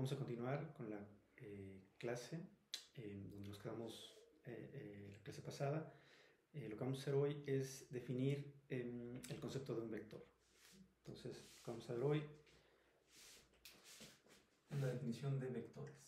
Vamos a continuar con la clase donde nos quedamos la clase pasada. Lo que vamos a hacer hoy es definir el concepto de un vector. Entonces, lo que vamos a ver hoy es la definición de vectores.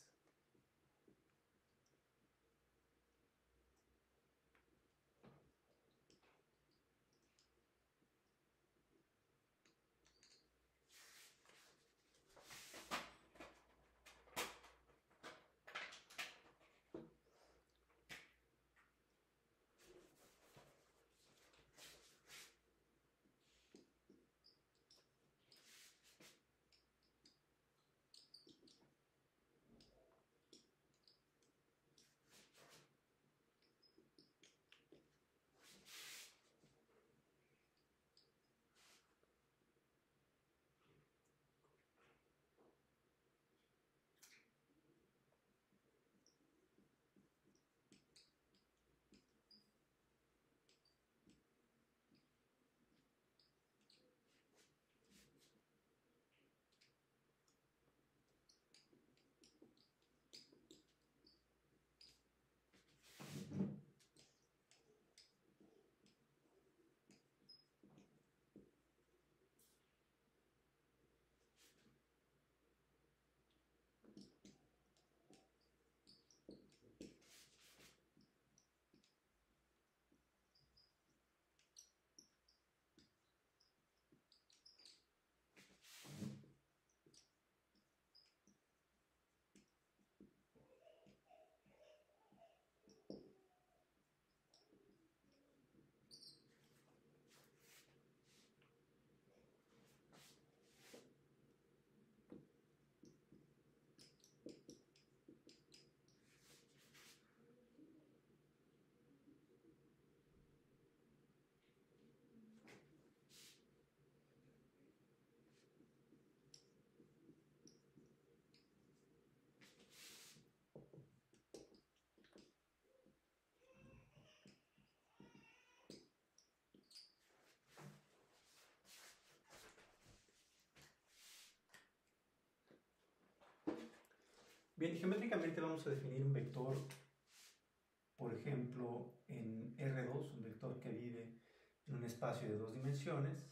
Bien, geométricamente vamos a definir un vector, por ejemplo, en R2, un vector que vive en un espacio de dos dimensiones.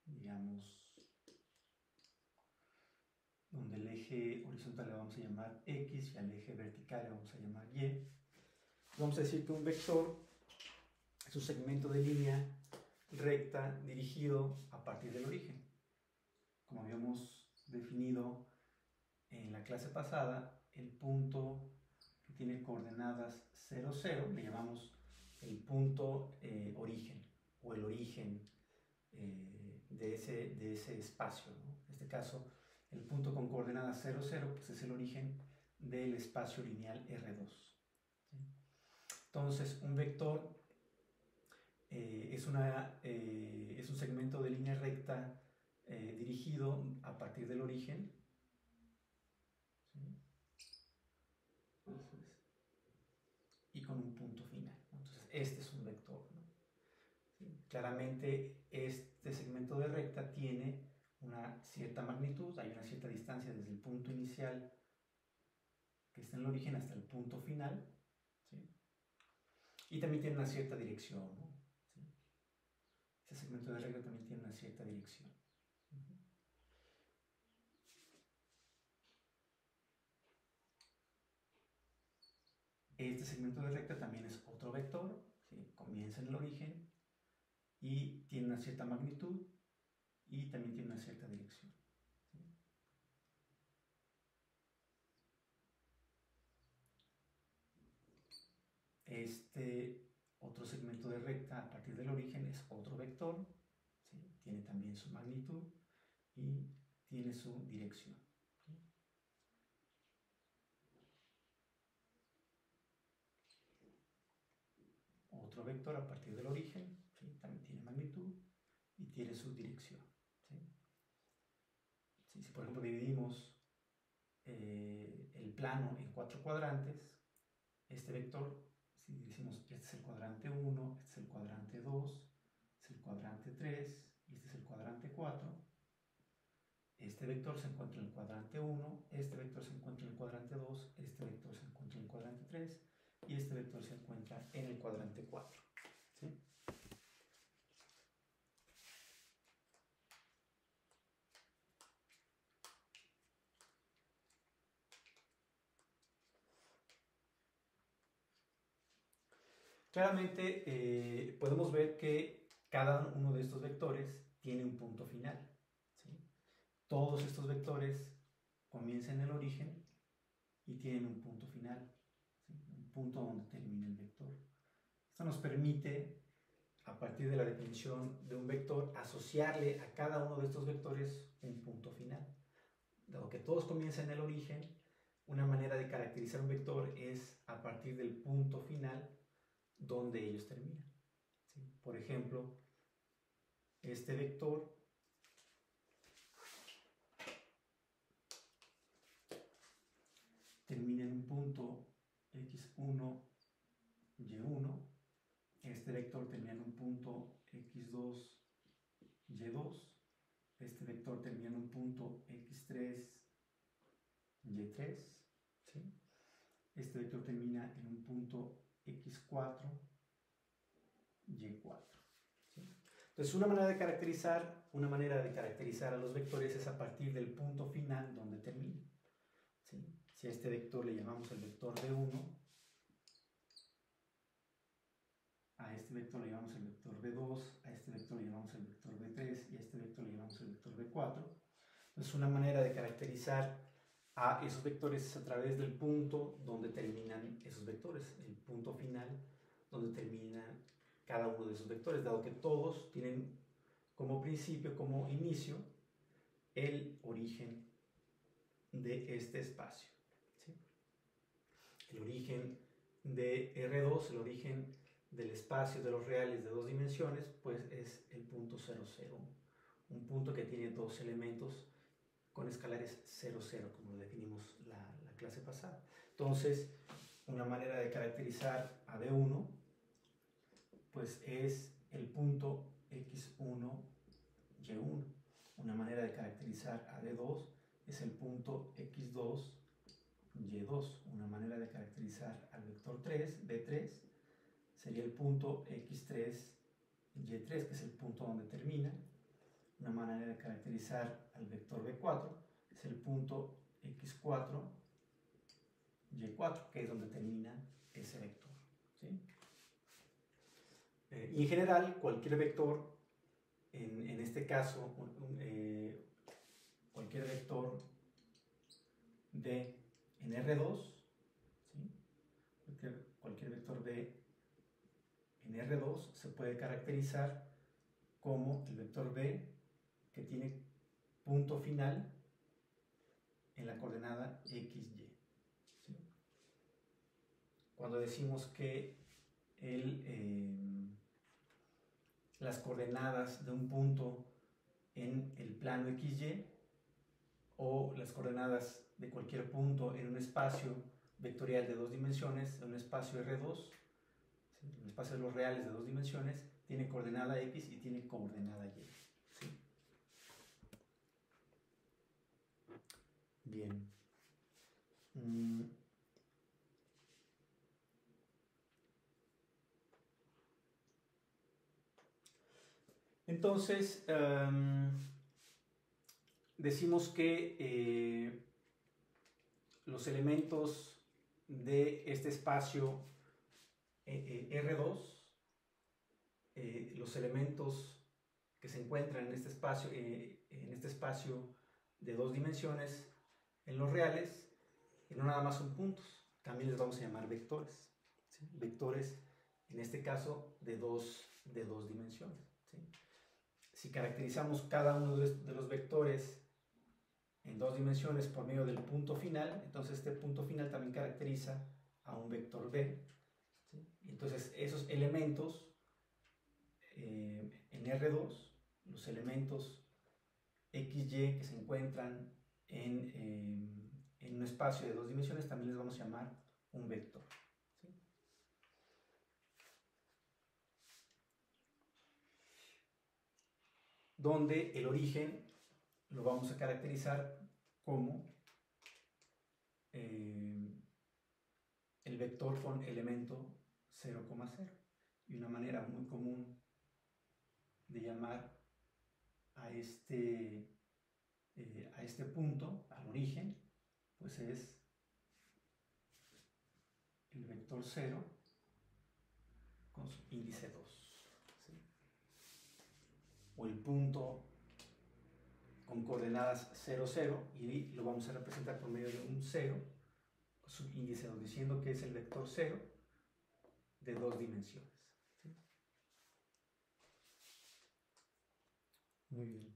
Digamos, donde el eje horizontal le vamos a llamar X y al eje vertical le vamos a llamar Y. Vamos a decir que un vector es un segmento de línea recta dirigido a partir del origen. Como habíamos definido en la clase pasada, el punto que tiene coordenadas 0, 0 le llamamos el punto origen o el origen de ese espacio, ¿no? En este caso, el punto con coordenadas 0, 0 pues es el origen del espacio lineal R2. ¿Sí? Entonces, un vector es un segmento de línea recta dirigido a partir del origen. ¿Sí? Entonces, y con un punto final, ¿no? Entonces, este es un vector, ¿no? ¿Sí? Claramente, este segmento de recta tiene una cierta magnitud, hay una cierta distancia desde el punto inicial que está en el origen hasta el punto final, ¿sí? Y también tiene una cierta dirección, ¿no? ¿Sí? Ese segmento de recta también tiene una cierta dirección. Este segmento de recta también es otro vector, ¿sí? Comienza en el origen y tiene una cierta magnitud y también tiene una cierta dirección. ¿Sí? Este otro segmento de recta a partir del origen es otro vector, ¿sí? Tiene también su magnitud y tiene su dirección. ¿Sí? Otro vector a partir del origen, ¿sí? También tiene magnitud y tiene su dirección. ¿Sí? ¿Sí? Si por ejemplo dividimos el plano en 4 cuadrantes, este vector, si decimos este este es el cuadrante 1, este es el cuadrante 2, este es el cuadrante 3 y este es el cuadrante 4. Este vector se encuentra en el cuadrante 1, este vector se encuentra en el cuadrante 2, este vector se encuentra en el cuadrante 3 y este vector se encuentra en el cuadrante 4. ¿Sí? Claramente podemos ver que cada uno de estos vectores tiene un punto final. ¿Sí? Todos estos vectores comienzan en el origen y tienen un punto final, ¿sí? Un punto donde termina el vector. Esto nos permite, a partir de la definición de un vector, asociarle a cada uno de estos vectores un punto final. Dado que todos comienzan en el origen, una manera de caracterizar un vector es a partir del punto final donde ellos terminan. ¿Sí? Por ejemplo, este vector termina en un punto x1, y1. Este vector termina en un punto x2, y2. Este vector termina en un punto x3, y3. ¿Sí? Este vector termina en un punto x4, y4. ¿Sí? Entonces, una manera de caracterizar a los vectores es a partir del punto final donde termina. ¿Sí? Si a este vector le llamamos el vector B1, a este vector le llamamos el vector B2, a este vector le llamamos el vector B3 y a este vector le llamamos el vector B4. Entonces, una manera de caracterizar a esos vectores es a través del punto donde terminan esos vectores, el punto final donde termina cada uno de esos vectores, dado que todos tienen como principio, como inicio, el origen de este espacio. ¿Sí? El origen de R2, el origen del espacio de los reales de dos dimensiones, pues es el punto 0, 0, un punto que tiene dos elementos con escalares 0, 0, como lo definimos la clase pasada. Entonces, una manera de caracterizar a B1 pues es el punto x1, y1. Una manera de caracterizar a B2 es el punto x2, y2. Una manera de caracterizar al vector 3, B3, sería el punto x3, y3, que es el punto donde termina. Una manera de caracterizar al vector B4 es el punto x4, y4, que es donde termina ese vector. ¿Sí? Y en general, cualquier vector, en este caso, cualquier vector B en R2, ¿sí? Cualquier vector B en R2 se puede caracterizar como el vector B que tiene punto final en la coordenada XY. ¿Sí? Cuando decimos que las coordenadas de un punto en el plano XY o las coordenadas de cualquier punto en un espacio vectorial de dos dimensiones, en un espacio R2, ¿sí? Un espacio de los reales de dos dimensiones, tiene coordenada X y tiene coordenada Y. ¿Sí? Bien. Entonces, decimos que los elementos de este espacio R2, los elementos que se encuentran en este espacio de dos dimensiones en los reales, no nada más son puntos, también les vamos a llamar vectores. ¿Sí? Vectores, en este caso, de dos dimensiones. ¿Sí? Si caracterizamos cada uno de los vectores en dos dimensiones por medio del punto final, entonces este punto final también caracteriza a un vector B. ¿Sí? Entonces esos elementos en R2, los elementos XY que se encuentran en un espacio de dos dimensiones, también les vamos a llamar un vector. ¿Sí? donde el origen lo vamos a caracterizar como el vector con elemento 0,0. Y una manera muy común de llamar a este punto, al origen, pues es el vector 0 con su índice 2. ¿Sí? O el punto con coordenadas 0, 0, y lo vamos a representar por medio de un 0, su índice 2, diciendo que es el vector 0 de 2 dimensiones. ¿Sí? Muy bien.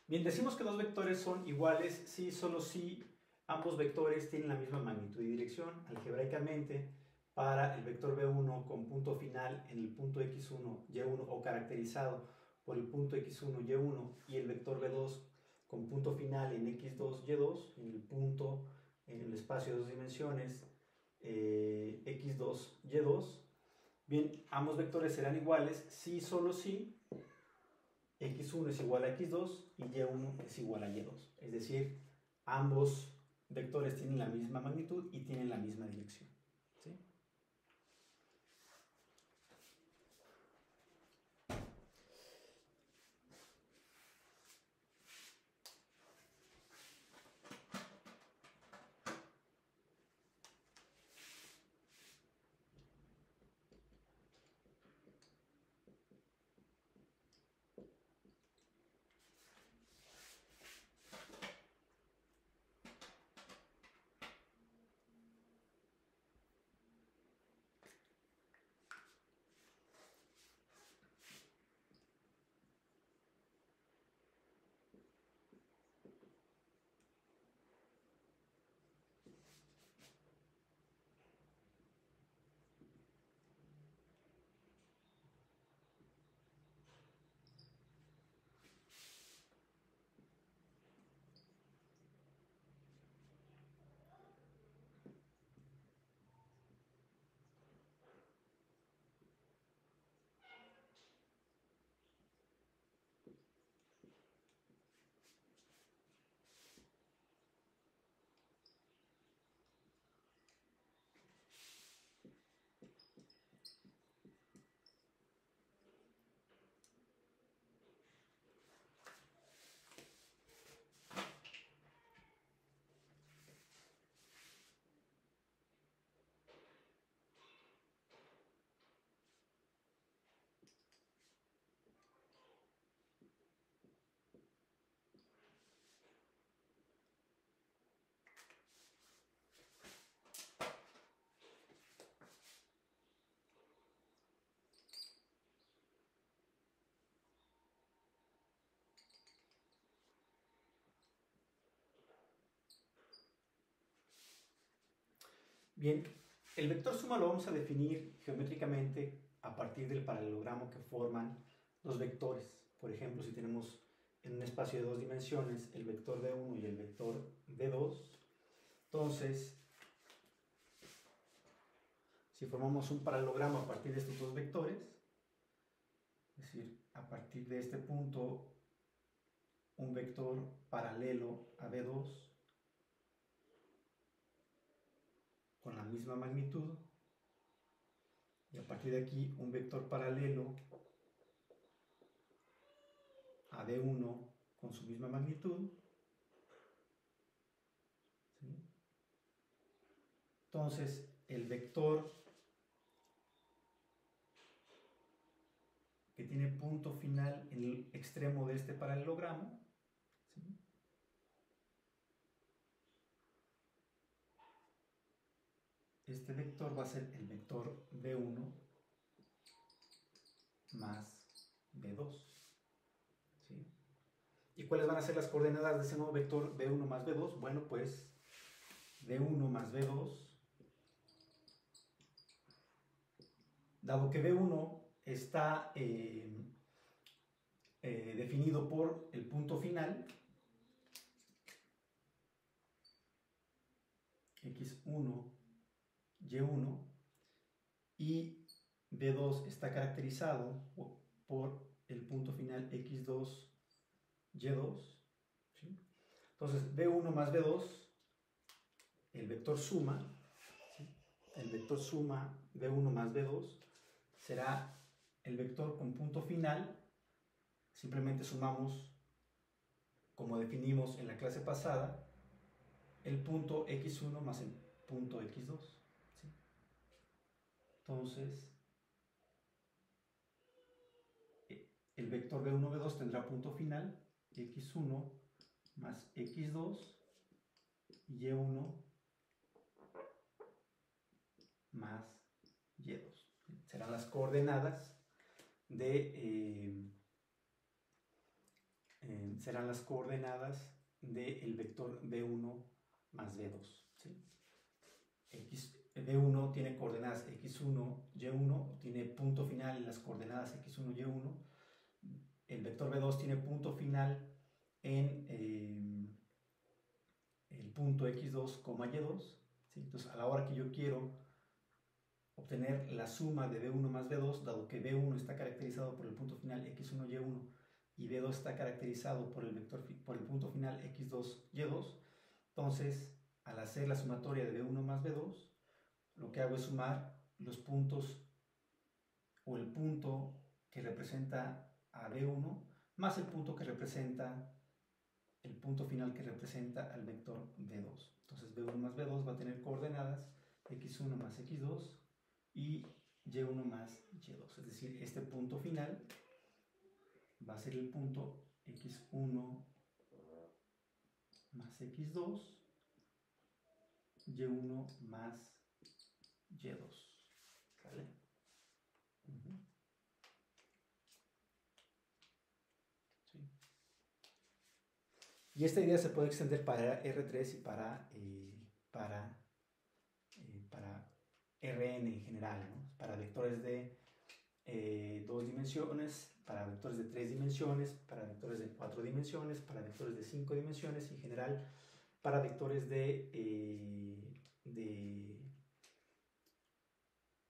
Bien, decimos que dos vectores son iguales si solo si ambos vectores tienen la misma magnitud y dirección. Algebraicamente, para el vector b1 con punto final en el punto x1, y1 o caracterizado por el punto x1, y1 y el vector b2 con punto final en x2, y2, en el punto, en el espacio de dos dimensiones, x2, y2. Bien, ambos vectores serán iguales si solo si x1 es igual a x2 y y1 es igual a y2. Es decir, ambos vectores tienen la misma magnitud y tienen la misma dirección. ¿Sí? Bien, el vector suma lo vamos a definir geométricamente a partir del paralelogramo que forman los vectores. Por ejemplo, si tenemos en un espacio de 2 dimensiones el vector v1 y el vector v2, entonces, si formamos un paralelogramo a partir de estos dos vectores, es decir, a partir de este punto, un vector paralelo a v2 con la misma magnitud, y a partir de aquí un vector paralelo a v1 con su misma magnitud, ¿sí? Entonces el vector que tiene punto final en el extremo de este paralelogramo, ¿sí?, este vector va a ser el vector v1 más v2, ¿sí? ¿Y cuáles van a ser las coordenadas de ese nuevo vector v1 más v2? Bueno, pues v1 más v2, dado que v1 está definido por el punto final, x1, y1, y v2 está caracterizado por el punto final x2, y2, ¿sí? Entonces v1 más v2, el vector suma, ¿sí?, el vector suma v1 más v2 será el vector con punto final. Simplemente sumamos, como definimos en la clase pasada, el punto x1 más el punto x2, ¿sí? Entonces, el vector v1, v2 tendrá punto final x1 más x2, y1 más y2. Serán las coordenadas del vector v1 más v2, ¿sí? v1 tiene coordenadas x1, y1, tiene punto final en las coordenadas x1, y1. El vector v2 tiene punto final en el punto x2, y2, ¿sí? Entonces, a la hora que yo quiero obtener la suma de v1 más v2, dado que v1 está caracterizado por el punto final x1, y1, y v2 está caracterizado por el punto final x2, y2, entonces, al hacer la sumatoria de v1 más v2, lo que hago es sumar los puntos, o el punto que representa a v1 más el punto que representa el punto final que representa al vector v2. Entonces v1 más v2 va a tener coordenadas x1 más x2 y y1 más y2. Es decir, este punto final va a ser el punto x1 más x2, y1 más y2. ¿Vale? Sí. Y esta idea se puede extender para R3 y para Rn en general, ¿no? Para vectores de 2 dimensiones, para vectores de 3 dimensiones, para vectores de 4 dimensiones, para vectores de 5 dimensiones y en general para vectores de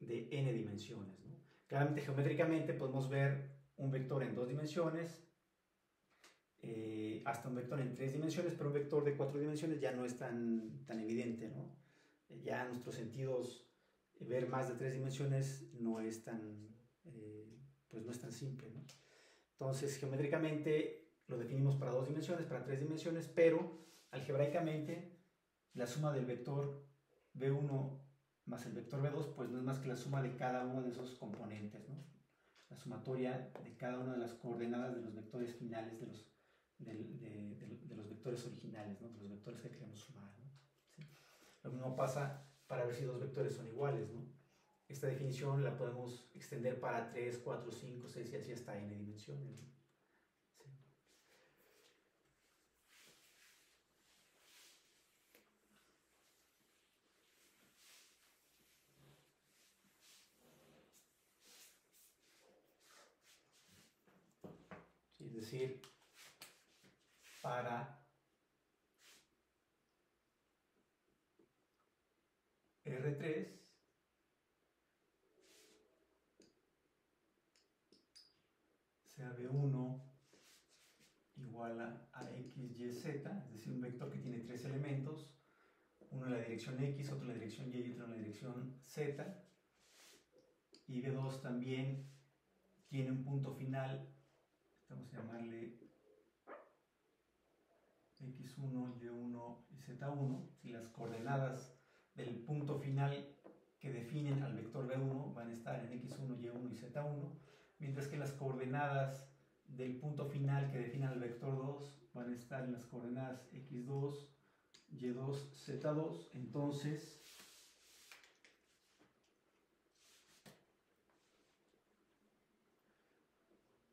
n dimensiones, ¿no? Claramente, geométricamente podemos ver un vector en 2 dimensiones, hasta un vector en 3 dimensiones, pero un vector de 4 dimensiones ya no es tan evidente, ¿no? Ya nuestros sentidos, ver más de 3 dimensiones no es tan, pues no es tan simple, ¿no? Entonces, geométricamente lo definimos para 2 dimensiones, para 3 dimensiones, pero algebraicamente la suma del vector v1 más el vector v2, pues no es más que la suma de cada uno de esos componentes, ¿no? La sumatoria de cada una de las coordenadas de los vectores finales de los vectores originales, ¿no? De los vectores que queremos sumar, ¿no? ¿Sí? Lo mismo pasa para ver si dos vectores son iguales, ¿no? Esta definición la podemos extender para 3, 4, 5, 6 y así hasta n dimensiones, ¿no? Sí. Es decir, para R3 sea B1 igual a X, Y, Z, es decir, un vector que tiene tres elementos, uno en la dirección X, otro en la dirección Y y otro en la dirección Z, y B2 también tiene un punto final, vamos a llamarle X1, Y1 y Z1, si las coordenadas del punto final que definen al vector B1 van a estar en X1, Y1 y Z1, mientras que las coordenadas del punto final que define al vector 2 van a estar en las coordenadas X2, Y2, Z2. Entonces,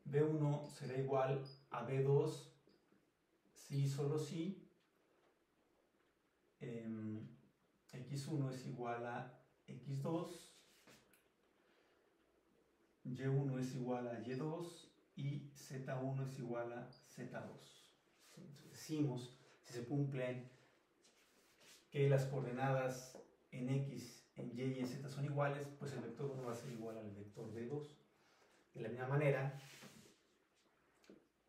B1 será igual a B2 si solo si X1 es igual a X2, Y1 es igual a Y2 y Z1 es igual a Z2. Entonces decimos, si se cumplen que las coordenadas en X, en Y y en Z son iguales, pues el vector 1 va a ser igual al vector B2. De la misma manera,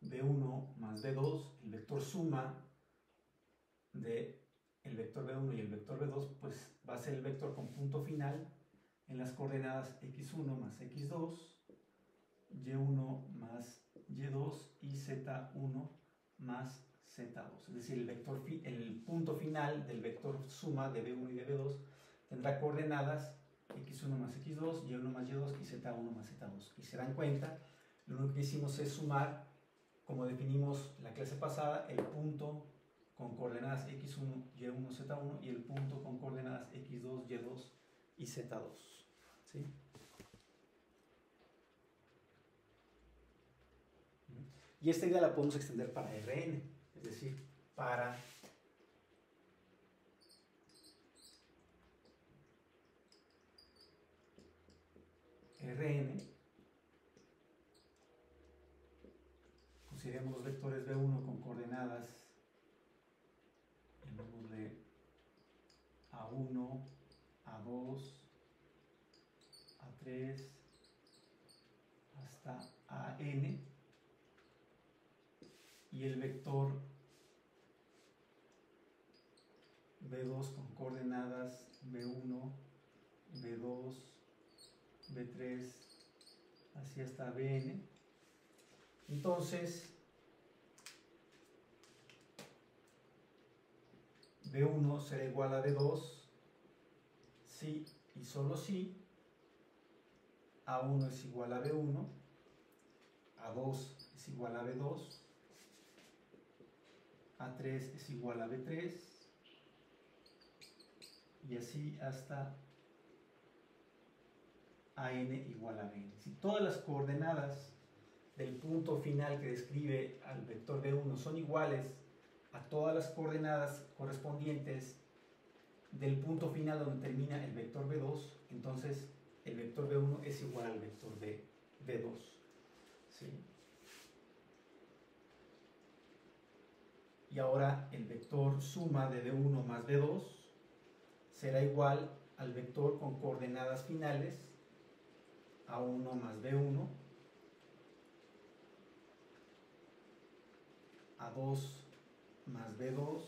B1 más B2, el vector suma de el vector B1 y el vector B2, pues va a ser el vector con punto final en las coordenadas X1 más X2, Y1 más Y2 y Z1 más Z2. Es decir, el punto final del vector suma de B1 y de B2 tendrá coordenadas X1 más X2, Y1 más Y2 y Z1 más Z2. Y se dan cuenta, lo único que hicimos es sumar, como definimos la clase pasada, el punto con coordenadas X1, Y1, Z1 y el punto con coordenadas X2, Y2 y Z2. ¿Sí? Y esta idea la podemos extender para Rn, es decir, para Rn, consideremos los vectores B1 con coordenadas, llamémosle A1, A2, A3, hasta AN, y el vector B2 con coordenadas B1, B2, B3, así hasta Bn. Entonces, B1 será igual a B2 si y solo si A1 es igual a B1, A2 es igual a B2, A3 es igual a B3, y así hasta AN igual a Bn. Si todas las coordenadas del punto final que describe al vector B1 son iguales a todas las coordenadas correspondientes del punto final donde termina el vector B2, entonces el vector B1 es igual al vector B2. ¿Sí? Y ahora el vector suma de B1 más B2 será igual al vector con coordenadas finales A1 más B1, A2 más B2,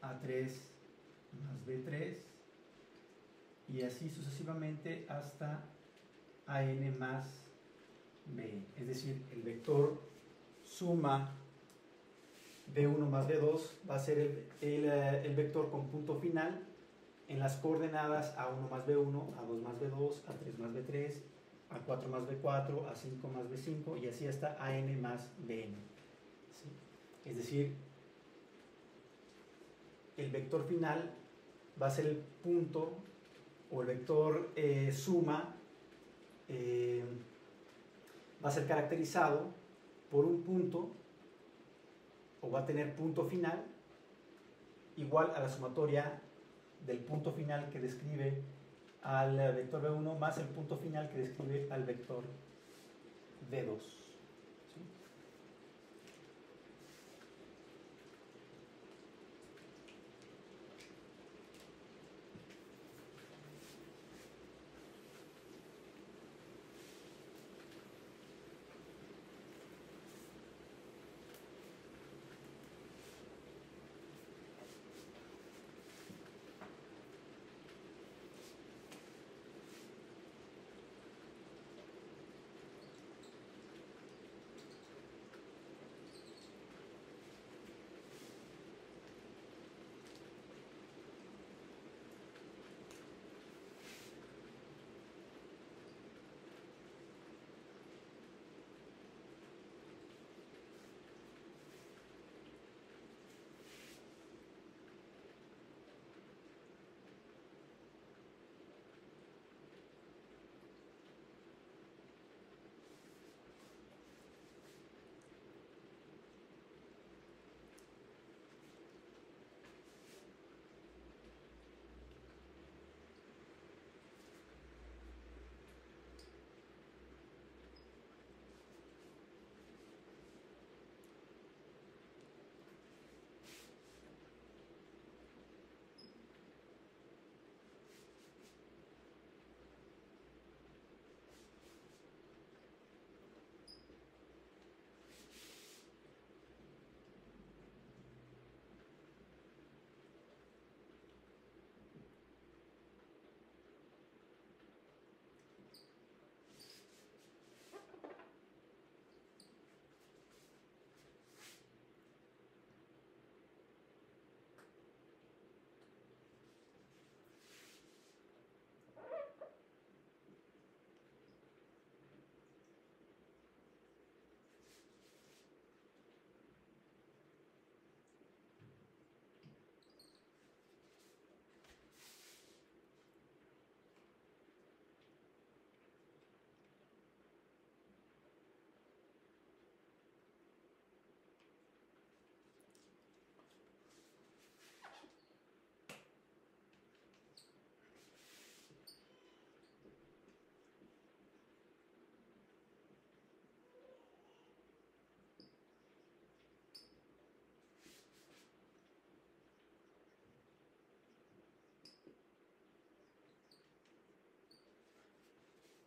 A3 más B3, y así sucesivamente hasta AN más B. Es decir, el vector suma B1 más B2 va a ser el vector con punto final en las coordenadas A1 más B1, A2 más B2, A3 más B3, A4 más B4, A5 más B5 y así hasta AN más BN. ¿Sí? Es decir, el vector final va a ser el punto o el vector suma va a ser caracterizado por un punto o va a tener punto final igual a la sumatoria del punto final que describe al vector B1 más el punto final que describe al vector B2.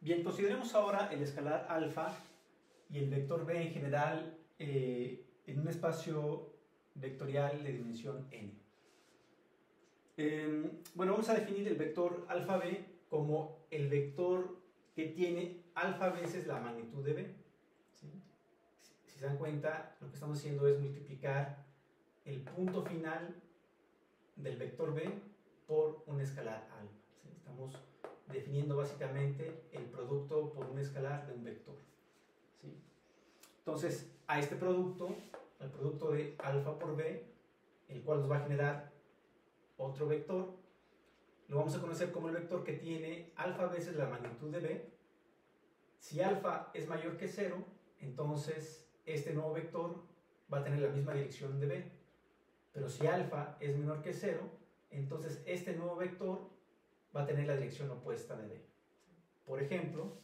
Bien, consideremos ahora el escalar alfa y el vector b en general en un espacio vectorial de dimensión n. Bueno, vamos a definir el vector alfa b como el vector que tiene alfa veces la magnitud de b. ¿Sí? Si se dan cuenta, lo que estamos haciendo es multiplicar el punto final del vector b por un escalar alfa. ¿Sí? Estamos definiendo básicamente el producto por un escalar de un vector. ¿Sí? Entonces, a este producto, al producto de alfa por b, el cual nos va a generar otro vector, lo vamos a conocer como el vector que tiene alfa veces la magnitud de b. Si alfa es mayor que 0, entonces este nuevo vector va a tener la misma dirección de b. Pero si alfa es menor que 0, entonces este nuevo vector va a tener la dirección opuesta de b. Por ejemplo,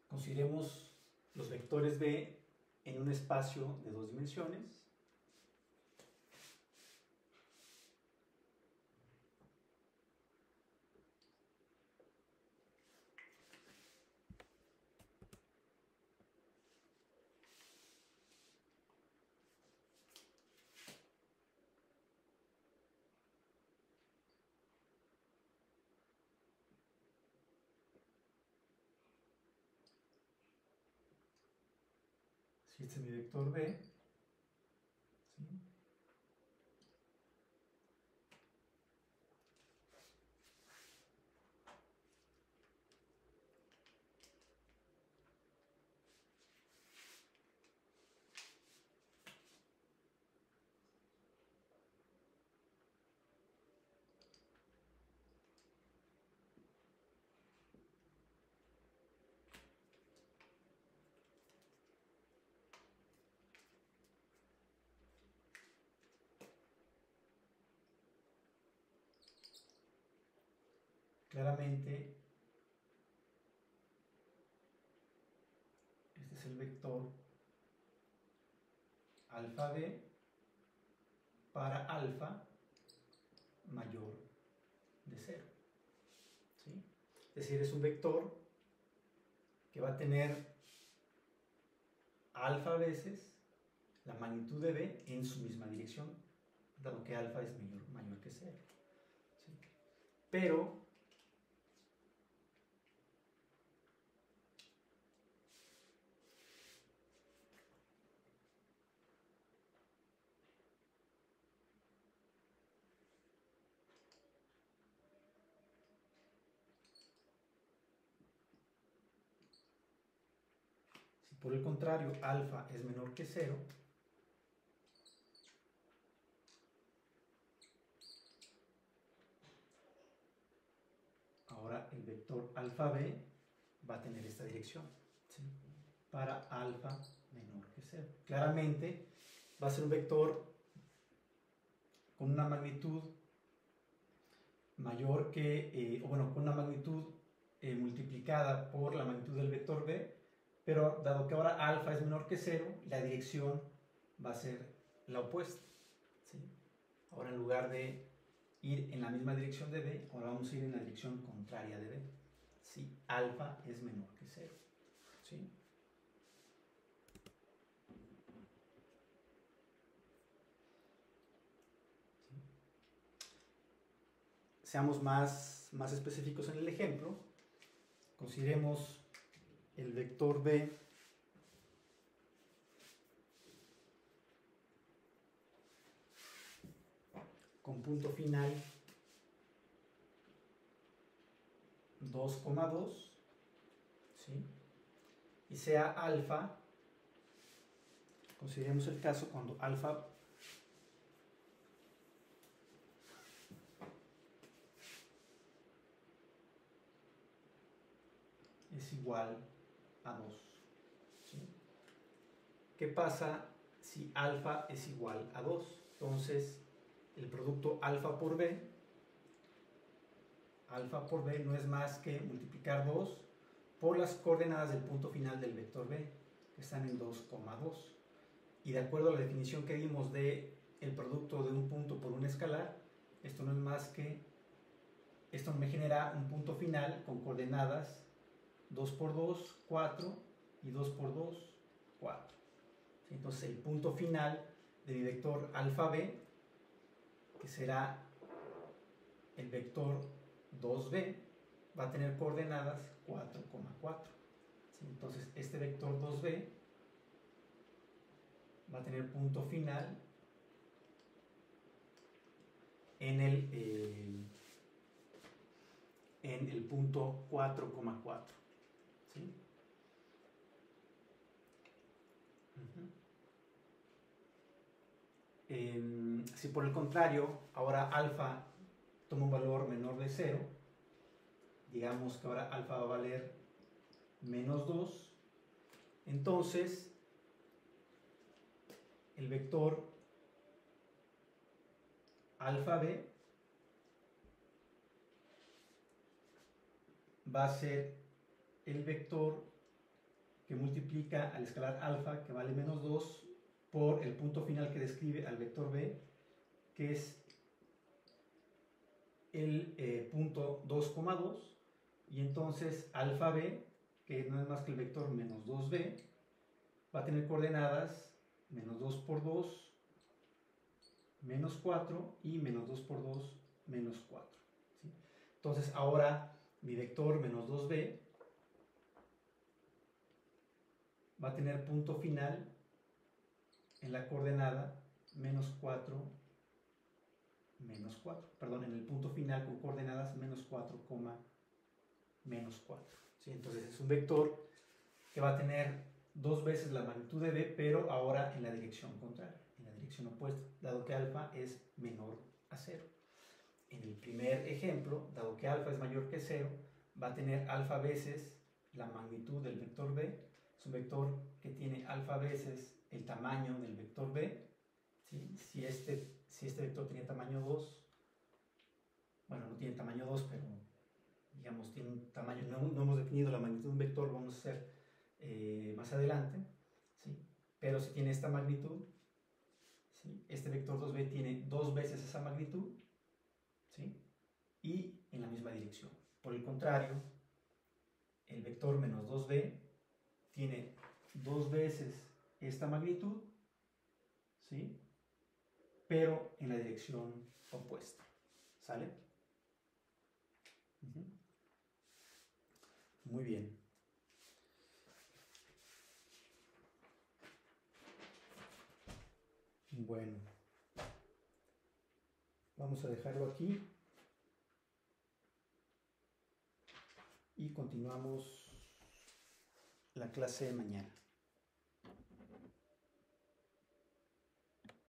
consideremos los vectores b en un espacio de 2 dimensiones. Si este es mi vector b, ¿sí? Claramente, este es el vector alfa b para alfa mayor de 0. ¿Sí? Es decir, es un vector que va a tener alfa veces la magnitud de b en su misma dirección, dado que alfa es mayor que 0. ¿Sí? Pero si por el contrario alfa es menor que 0, ahora el vector alfa b va a tener esta dirección, ¿sí? Para alfa menor que 0. Claramente va a ser un vector con una magnitud mayor que, con una magnitud multiplicada por la magnitud del vector b, pero dado que ahora alfa es menor que 0, la dirección va a ser la opuesta. ¿Sí? Ahora en lugar de ir en la misma dirección de b, ahora vamos a ir en la dirección contraria de b. Si alfa es menor que 0. ¿Sí? Seamos más específicos en el ejemplo. Consideremos el vector b con punto final 2,2, ¿sí? Y sea alfa, consideremos el caso cuando alfa es igual a 2. ¿Sí? ¿Qué pasa si alfa es igual a 2? Entonces, el producto alfa por b, alfa por b no es más que multiplicar 2 por las coordenadas del punto final del vector b, que están en 2,2. Y de acuerdo a la definición que dimos de el producto de un punto por un escalar, esto no es más que, esto me genera un punto final con coordenadas 2 por 2, 4 y 2 por 2, 4. Entonces el punto final de mi vector alfa b, que será el vector 2b, va a tener coordenadas 4,4. Entonces este vector 2b va a tener punto final en el punto 4,4. ¿Sí? Si por el contrario ahora alfa toma un valor menor de 0, digamos que ahora alfa va a valer menos 2, entonces el vector alfa b va a ser el vector que multiplica al escalar alfa, que vale menos 2, por el punto final que describe al vector b, que es el punto 2,2, y entonces alfa b, que no es más que el vector menos 2b, va a tener coordenadas menos 2 por 2, menos 4, y menos 2 por 2, menos 4. ¿Sí? Entonces ahora mi vector menos 2b va a tener punto final en la coordenada menos 4, menos 4. Perdón, en el punto final con coordenadas menos 4, menos 4. ¿Sí? Entonces es un vector que va a tener 2 veces la magnitud de b, pero ahora en la dirección contraria, en la dirección opuesta, dado que alfa es menor a 0. En el primer ejemplo, dado que alfa es mayor que 0, va a tener alfa veces la magnitud del vector b. Es un vector que tiene alfa veces el tamaño del vector b. ¿Sí? Si este vector tiene tamaño 2, bueno, no tiene tamaño 2, pero digamos tiene un tamaño, no hemos definido la magnitud de un vector, vamos a hacer más adelante, ¿sí? Pero si tiene esta magnitud, ¿sí? Este vector 2b tiene 2 veces esa magnitud, ¿sí? Y en la misma dirección. Por el contrario, el vector menos 2b tiene 2 veces esta magnitud, ¿sí? Pero en la dirección opuesta. ¿Sale? Muy bien. Bueno, vamos a dejarlo aquí y continuamos la clase de mañana.